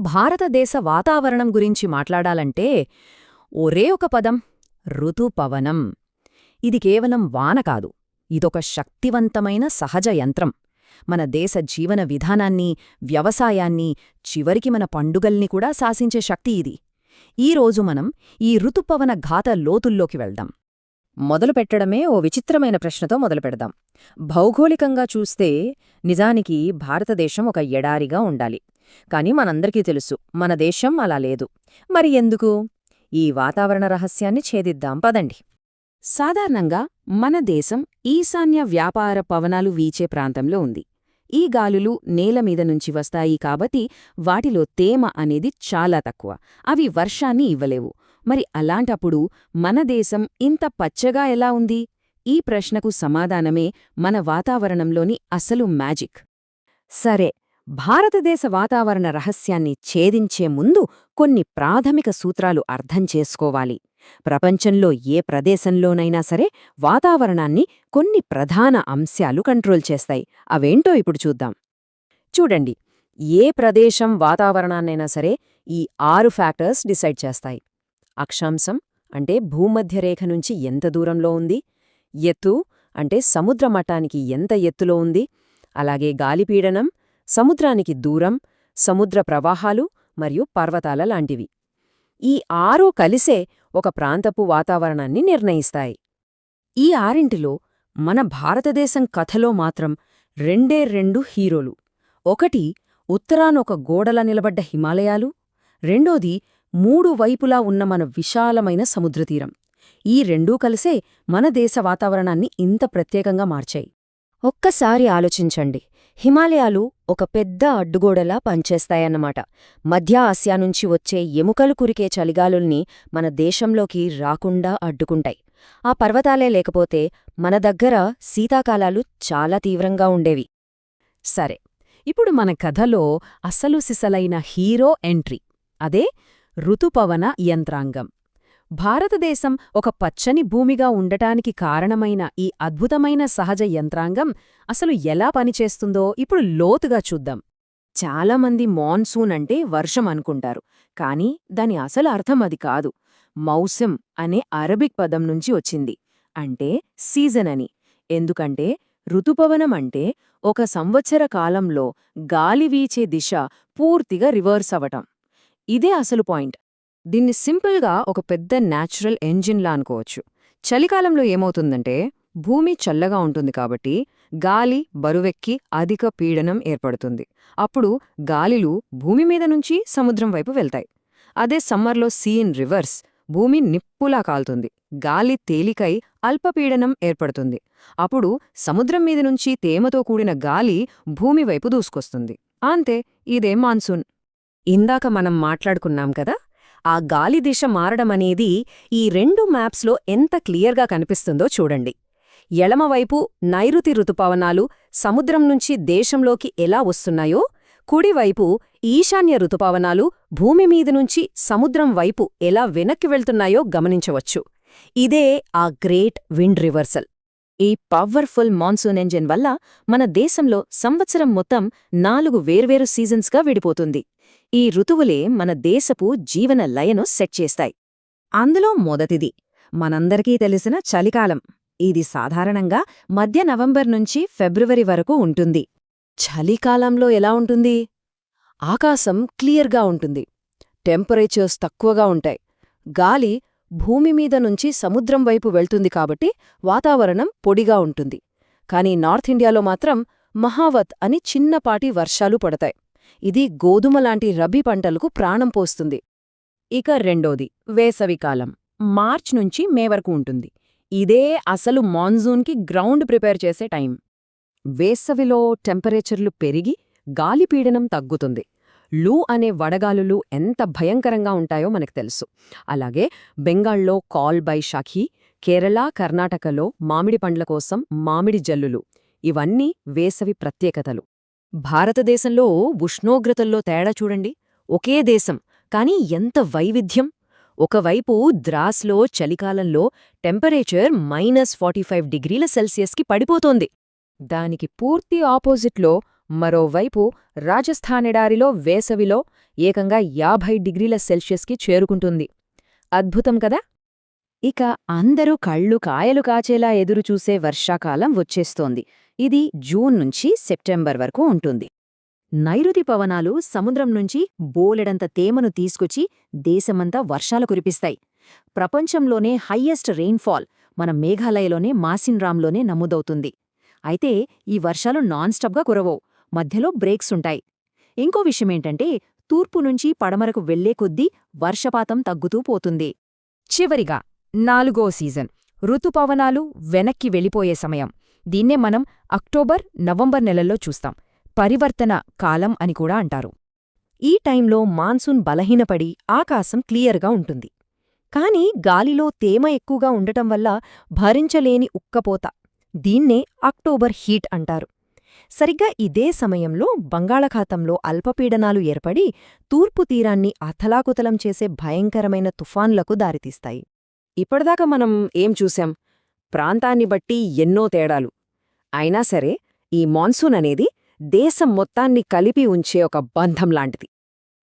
భారతదేశ వాతావరణం గురించి మాట్లాడాలంటే ఒరే ఒక పదం ఋతుపవనం. ఇది కేవలం వాన కాదు, ఇదొక శక్తివంతమైన సహజ యంత్రం. మన దేశ జీవన విధానాన్ని, వ్యవసాయాన్ని, చివరికి మన పండుగల్ని కూడా శాసించే శక్తి ఇది. ఈరోజు మనం ఈ ఋతుపవన ఘాత లోతుల్లోకి వెళ్దాం. మొదలుపెట్టడమే ఓ విచిత్రమైన ప్రశ్నతో మొదలుపెడదాం. భౌగోళికంగా చూస్తే నిజానికి భారతదేశం ఒక ఎడారిగా ఉండాలి. కాని మనందరికీ తెలుసు, మన దేశం అలా లేదు. మరి ఎందుకు? ఈ వాతావరణ రహస్యాన్ని ఛేదిద్దాం పదండి. సాధారణంగా మన దేశం ఈశాన్య వ్యాపార పవనాలు వీచే ప్రాంతంలో ఉంది. ఈ గాలులు నేలమీద నుంచి వస్తాయి కాబట్టి వాటిలో తేమ అనేది చాలా తక్కువ. అవి వర్షాన్ని ఇవ్వలేవు. మరి అలాంటప్పుడు మన దేశం ఇంత పచ్చగా ఎలా ఉంది? ఈ ప్రశ్నకు సమాధానమే మన వాతావరణంలోని అసలు మ్యాజిక్. సరే, భారతదేశ వాతావరణ రహస్యాన్ని ఛేదించే ముందు కొన్ని ప్రాథమిక సూత్రాలు అర్థం చేసుకోవాలి. ప్రపంచంలో ఏ ప్రదేశంలోనైనా సరే వాతావరణాన్ని కొన్ని ప్రధాన అంశాలు కంట్రోల్ చేస్తాయి. అవేంటో ఇప్పుడు చూద్దాం. చూడండి, ఏ ప్రదేశం వాతావరణాన్నైనా సరే ఈ 6 ఫ్యాక్టర్స్ డిసైడ్ చేస్తాయి. అక్షాంశం అంటే భూమధ్యరేఖ నుంచి ఎంత దూరంలో ఉంది, ఎత్తు అంటే సముద్ర మట్టానికి ఎంత ఎత్తులో ఉంది, అలాగే గాలిపీడనం, సముద్రానికి దూరం, సముద్ర ప్రవాహాలు మరియు పర్వతాల లాంటివి. ఈ 6 కలిసే ఒక ప్రాంతపు వాతావరణాన్ని నిర్ణయిస్తాయి. ఈ 6 మన భారతదేశం కథలో మాత్రం రెండే 2 హీరోలు. ఒకటి ఉత్తరానొక గోడలా నిలబడ్డ హిమాలయాలు, రెండోది 3 వైపులా ఉన్న మన విశాలమైన సముద్రతీరం. ఈ 2 కలిసే మన దేశ వాతావరణాన్ని ఇంత ప్రత్యేకంగా మార్చాయి. ఒక్కసారి ఆలోచించండి, హిమాలయాలు ఒక పెద్ద అడ్డుగోడలా పనిచేస్తాయన్నమాట. మధ్య ఆసియా నుంచి వచ్చే ఎముకలు కురికే చలిగాలుల్ని మన దేశంలోకి రాకుండా అడ్డుకుంటాయి. ఆ పర్వతాలే లేకపోతే మన దగ్గర శీతాకాలాలు చాలా తీవ్రంగా ఉండేవి. సరే, ఇప్పుడు మన కథలో అసలు సిసలైన హీరో ఎంట్రీ, అదే ఋతుపవన యంత్రాంగం. భారతదేశం ఒక పచ్చని భూమిగా ఉండటానికి కారణమైన ఈ అద్భుతమైన సహజ యంత్రాంగం అసలు ఎలా పనిచేస్తుందో ఇప్పుడు లోతుగా చూద్దాం. చాలామంది మాన్సూన్ అంటే వర్షం అనుకుంటారు, కానీ దాని అసలు అర్థం అది కాదు. మౌసమ్ అనే అరబిక్ పదం నుంచి వచ్చింది, అంటే సీజన్ అని. ఎందుకంటే ఋతుపవనం అంటే ఒక సంవత్సర కాలంలో గాలి వీచే దిశ పూర్తిగా రివర్స్ అవటం. ఇదే అసలు పాయింట్. దీన్ని సింపుల్గా ఒక పెద్ద న్యాచురల్ ఎంజిన్లా అనుకోవచ్చు. చలికాలంలో ఏమవుతుందంటే భూమి చల్లగా ఉంటుంది కాబట్టి గాలి బరువెక్కి అధిక పీడనం ఏర్పడుతుంది. అప్పుడు గాలిలు భూమి మీద నుంచి సముద్రం వైపు వెళ్తాయి. అదే సమ్మర్లో సీన్ రివర్స్, భూమి నిప్పులా కాలుతుంది. గాలి తేలికై అల్పపీడనం ఏర్పడుతుంది. అప్పుడు సముద్రం మీద నుంచి తేమతో కూడిన గాలి భూమి వైపు దూసుకొస్తుంది. అంతే, ఇదే మాన్సూన్. ఇందాక మనం మాట్లాడుకున్నాం కదా, ఆ గాలి దిశ మారడమనేది ఈ 2 మ్యాప్స్లో ఎంత క్లియర్గా కనిపిస్తుందో చూడండి. ఎడమవైపు నైరుతి ఋతుపవనాలు సముద్రం నుంచి దేశంలోకి ఎలా వస్తున్నాయో, కుడివైపు ఈశాన్య ఋతుపవనాలు భూమి మీద నుంచి సముద్రం వైపు ఎలా వెనక్కి వెళ్తున్నాయో గమనించవచ్చు. ఇదే ఆ గ్రేట్ విండ్ రివర్సల్. ఈ పవర్ఫుల్ మాన్సూన్ ఎంజిన్ వల్ల మన దేశంలో సంవత్సరం మొత్తం 4 వేర్వేరు సీజన్స్గా విడిపోతుంది. ఈ ఋతువులే మన దేశపు జీవన లయను సెట్ చేస్తాయి. అందులో మొదటిది మనందరికీ తెలిసిన చలికాలం. ఇది సాధారణంగా మధ్య నవంబర్ నుంచి ఫిబ్రవరి వరకు ఉంటుంది. చలికాలంలో ఎలా ఉంటుంది? ఆకాశం క్లియర్గా ఉంటుంది, టెంపరేచర్స్ తక్కువగా ఉంటాయి, గాలి భూమి మీద నుంచి సముద్రం వైపు వెళ్తుంది కాబట్టి వాతావరణం పొడిగా ఉంటుంది. కాని నార్త్ ఇండియాలో మాత్రం మహావత్ అని చిన్నపాటి వర్షాలు పడతాయి. ఇది గోధుమలాంటి రబీ పంటలకు ప్రాణం పోస్తుంది. ఇక రెండోది వేసవికాలం, మార్చ్ నుంచి మే వరకు ఉంటుంది. ఇదే అసలు మాన్సూన్కి గ్రౌండ్ ప్రిపేర్ చేసే టైం. వేసవిలో టెంపరేచర్లు పెరిగి గాలిపీడనం తగ్గుతుంది. లూ అనే వడగాలులు ఎంత భయంకరంగా ఉంటాయో మనకు తెలుసు. అలాగే బెంగాల్లో కాల్ బైశాఖి, కేరళ కర్ణాటకలో మామిడి పండ్ల కోసం మామిడి జల్లులు, ఇవన్నీ వేసవి ప్రత్యేకతలు. భారతదేశంలో ఉష్ణోగ్రతల్లో తేడా చూడండి. ఒకే దేశం, కానీ ఎంత వైవిధ్యం! ఒకవైపు ద్రాస్లో చలికాలంలో టెంపరేచర్ -45 డిగ్రీల సెల్సియస్కి పడిపోతోంది. దానికి పూర్తి ఆపోజిట్లో మరోవైపు రాజస్థానెడారిలో వేసవిలో ఏకంగా 50 డిగ్రీల సెల్సియస్కి చేరుకుంటుంది. అద్భుతం కదా! ఇక అందరూ కళ్ళు కాయలు కాచేలా ఎదురుచూసే వర్షాకాలం వచ్చేస్తోంది. ఇది జూన్ నుంచి సెప్టెంబర్ వరకు ఉంటుంది. నైరుతి పవనాలు సముద్రం నుంచి బోలెడంత తేమను తీసుకొచ్చి దేశమంతా వర్షాలు కురిపిస్తాయి. ప్రపంచంలోనే హయ్యెస్ట్ రెయిన్ఫాల్ మన మేఘాలయలోనే మాసిన్రామ్లోనే నమోదవుతుంది. అయితే ఈ వర్షాలు నాన్ స్టాప్గా కురవవు, మధ్యలో బ్రేక్స్ ఉంటాయి. ఇంకో విషయమేంటంటే తూర్పు నుంచి పడమరకు వెళ్లే కొద్దీ వర్షపాతం తగ్గుతూ పోతుంది. చివరిగా 4వ సీజన్ ఋతుపవనాలు వెనక్కి వెళ్ళిపోయే సమయం. దీన్నే మనం అక్టోబర్, నవంబర్ నెలల్లో చూస్తాం. పరివర్తన కాలం అని కూడా అంటారు. ఈ టైంలో మాన్సూన్ బలహీనపడి ఆకాశం క్లియర్గా ఉంటుంది. కాని గాలిలో తేమ ఎక్కువగా ఉండటం వల్ల భరించలేని ఉక్కపోత. దీన్నే అక్టోబర్ హీట్ అంటారు. సరిగ్గా ఇదే సమయంలో బంగాళాఖాతంలో అల్పపీడనాలు ఏర్పడి తూర్పు తీరాన్ని అథలాకుతలం చేసే భయంకరమైన తుఫాన్లకు దారితీస్తాయి. ఇప్పటిదాకా మనం ఏం చూశాం? ప్రాంతాన్ని బట్టి ఎన్నో తేడాలు. అయినా సరే ఈ మాన్సూన్ అనేది దేశం మొత్తాన్ని కలిపి ఉంచే ఒక బంధం లాంటిది.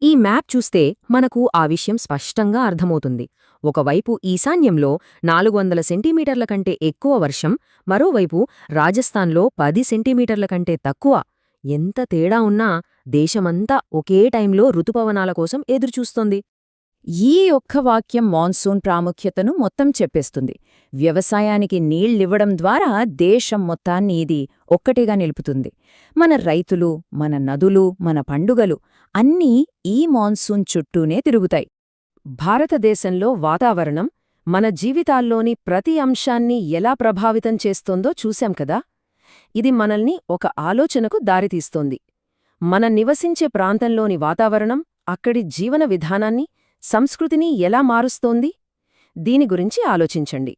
ఈ మ్యాప్ చూస్తే మనకు ఆ విషయం స్పష్టంగా అర్థమవుతుంది. ఒకవైపు ఈశాన్యంలో 400 సెంటీమీటర్ల కంటే ఎక్కువ వర్షం, మరోవైపు రాజస్థాన్లో 10 సెంటీమీటర్ల కంటే తక్కువ. ఎంత తేడా ఉన్నా దేశమంతా ఒకే టైంలో ఋతుపవనాల కోసం ఎదురుచూస్తోంది. ఈ ఒక్క వాక్యం మాన్సూన్ ప్రాముఖ్యతను మొత్తం చెప్పేస్తుంది. వ్యవసాయానికి నీళ్లివ్వడం ద్వారా దేశం మొత్తాన్ని ఇది ఒక్కటిగా నిలుపుతుంది. మన రైతులు, మన నదులు, మన పండుగలు అన్నీ ఈ మాన్సూన్ చుట్టూనే తిరుగుతాయి. భారతదేశంలో వాతావరణం మన జీవితాల్లోని ప్రతి అంశాన్ని ఎలా ప్రభావితం చేస్తోందో చూశాం కదా. ఇది మనల్ని ఒక ఆలోచనకు దారితీస్తోంది. మనం నివసించే ప్రాంతంలోని వాతావరణం అక్కడి జీవన విధానాన్ని, సంస్కృతిని ఎలా మారుస్తోంది? దీని గురించి ఆలోచించండి.